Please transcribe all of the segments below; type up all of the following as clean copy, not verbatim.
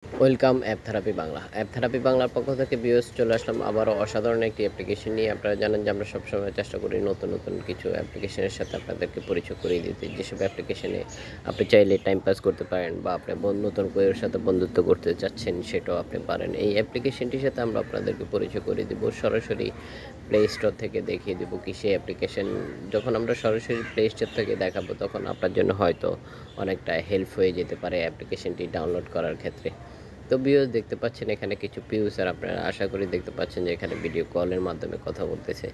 Welcome app therapy Bangla. App therapy বাংলার পক্ষ থেকে ভিউয়ার্স চলে আসলাম আবারও অসাধারণ একটি অ্যাপ্লিকেশন নিয়ে। আপনারা জানেন যে আমরা সবসময় চেষ্টা করি নতুন নতুন কিছু অ্যাপ্লিকেশনের সাথে আপনাদেরকে পরিচয় করিয়ে দিতে। যেসব অ্যাপ্লিকেশনে আপনি চাইলে টাইম পাস করতে পারেন বা আপনি নতুন বইয়ের সাথে বন্ধুত্ব করতে চাচ্ছেন সেটাও আপনি পারেন। এই অ্যাপ্লিকেশনটির সাথে আমরা আপনাদেরকে পরিচয় করিয়ে দেবো সরাসরি প্লে স্টোর থেকে দেখিয়ে দেবো কি সেই অ্যাপ্লিকেশন। যখন আমরা সরাসরি প্লে স্টোর থেকে দেখাবো তখন আপনার জন্য হয়তো অনেকটা হেল্প হয়ে যেতে পারে অ্যাপ্লিকেশনটি ডাউনলোড করার ক্ষেত্রে। তো ভিউয়ার্স দেখতে পাচ্ছেন এখানে কিছু পিউসার আপনারা আশা করি দেখতে পাচ্ছেন যে এখানে ভিডিও কলের মাধ্যমে কথা বলতেছে।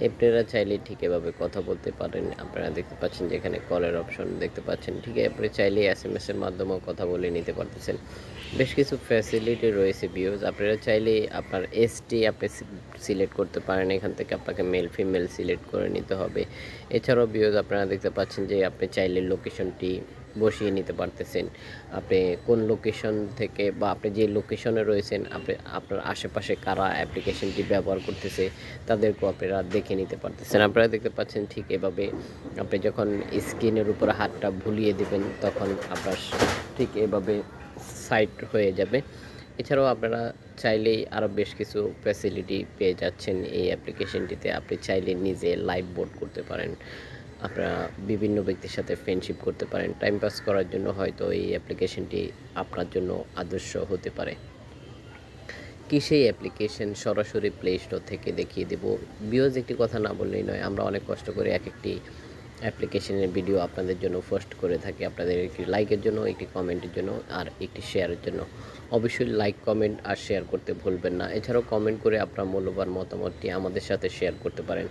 আপনারা চাইলে ঠিক এভাবে কথা বলতে পারেন। আপনারা দেখতে পাচ্ছেন যে এখানে কলের অপশন দেখতে পাচ্ছেন। ঠিক আপনি চাইলে এসএমএস এর মাধ্যমেও কথা বলে নিতে পারতেছেন। বেশ কিছু ফ্যাসিলিটি রয়েছে ভিউয়ার্স। আপনারা চাইলে আপনার এসটি আপনি সিলেক্ট করতে পারেন। এখান থেকে আপনাকে মেল ফিমেল সিলেক্ট করে নিতে হবে। এছাড়াও ভিউয়ার্স আপনারা দেখতে পাচ্ছেন যে আপনি চাইলে লোকেশনটি বসিয়ে নিতে পারতেছেন। আপনি কোন লোকেশন থেকে বা আপনি যে লোকেশনে রয়েছেন আপনার আশেপাশে কারা অ্যাপ্লিকেশনটি ব্যবহার করতেছে তাদেরকেও আপনারা দেখে নিতে পারতেছেন। আপনারা দেখতে পাচ্ছেন ঠিক এভাবে আপনি যখন স্ক্রিনের উপর হাতটা ভুলিয়ে দেবেন তখন আপনার ঠিক এভাবে সাইট হয়ে যাবে। এছাড়াও আপনারা চাইলেই আরও বেশ কিছু ফ্যাসিলিটি পেয়ে যাচ্ছেন এই অ্যাপ্লিকেশনটিতে। আপনি চাইলে নিজে লাইভ বোট করতে পারেন। আপনারা বিভিন্ন ব্যক্তির সাথে ফ্রেন্ডশিপ করতে পারেন। টাইম পাস করার জন্য হয়তো এই অ্যাপ্লিকেশনটি আপনার জন্য আদর্শ হতে পারে। কি সেই অ্যাপ্লিকেশন সরাসরি প্লে স্টোর থেকে দেখিয়ে দেব। ভিউয়ার্স একটি কথা না বললেই নয়, আমরা অনেক কষ্ট করে এক একটি অ্যাপ্লিকেশনের ভিডিও আপনাদের জন্য পোস্ট করে থাকি। আপনাদের একটি লাইকের জন্য, একটি কমেন্টের জন্য আর একটি শেয়ারের জন্য। অবশ্যই লাইক কমেন্ট আর শেয়ার করতে ভুলবেন না। এছাড়াও কমেন্ট করে আপনার মূল্যবান মতামতটি আমাদের সাথে শেয়ার করতে পারেন।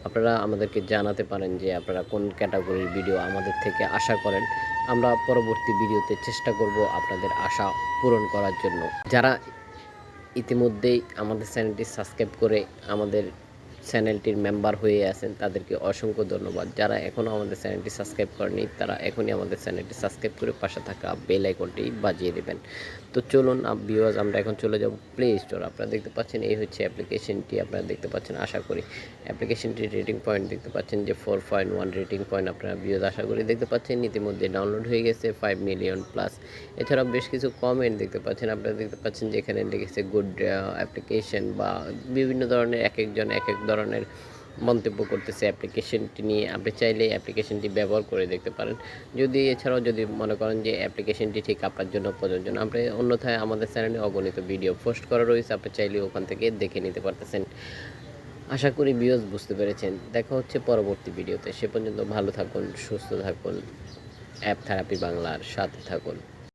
আপনারা আমাদেরকে জানাতে পারেন যে আপনারা কোন ক্যাটাগরির ভিডিও আমাদের থেকে আশা করেন। আমরা পরবর্তী ভিডিওতে চেষ্টা করব আপনাদের আশা পূরণ করার জন্য। যারা ইতিমধ্যেই আমাদের চ্যানেলটি সাবস্ক্রাইব করে আমাদের চ্যানেলটির মেম্বার হয়ে আছেন তাদেরকে অসংখ্য ধন্যবাদ। যারা এখনও আমাদের চ্যানেলটি সাবস্ক্রাইব করেনি তারা এখনই আমাদের চ্যানেলটি সাবস্ক্রাইব করে পাশে থাকা বেল আইকনটি বাজিয়ে দেবেন। তো চলুন ভিউয়ার্স আমরা এখন চলে যাব প্লে স্টোর। আপনারা দেখতে পাচ্ছেন এই হচ্ছে অ্যাপ্লিকেশনটি। আপনারা দেখতে পাচ্ছেন আশা করি অ্যাপ্লিকেশনটির রেটিং পয়েন্ট দেখতে পাচ্ছেন যে 4.1 রেটিং পয়েন্ট আপনারা ভিউয়ার্স আশা করি দেখতে পাচ্ছেন। ইতিমধ্যে ডাউনলোড হয়ে গেছে 5 মিলিয়ন প্লাস। এছাড়াও বেশ কিছু কমেন্ট দেখতে পাচ্ছেন। আপনারা দেখতে পাচ্ছেন যে এখানে লিখেছে গুড অ্যাপ্লিকেশন বা বিভিন্ন ধরনের একজন এক এক ধরনের মন্তব্য করতেছে অ্যাপ্লিকেশনটি নিয়ে। আপনি চাইলে অ্যাপ্লিকেশনটি ব্যবহার করে দেখতে পারেন। এছাড়াও যদি মনে করেন যে অ্যাপ্লিকেশনটি ঠিক আপনার জন্য প্রযোজ্য না, আপনি অন্যথায় আমাদের চ্যানেলে অগণিত ভিডিও পোস্ট করা রয়েছে, আপনি চাইলে ওখান থেকে দেখে নিতে পারতেছেন। আশা করি ভিউয়ার্স বুঝতে পেরেছেন। দেখা হচ্ছে পরবর্তী ভিডিওতে। সে পর্যন্ত ভালো থাকুন, সুস্থ থাকুন, অ্যাপ থেরাপি বাংলার সাথে থাকুন।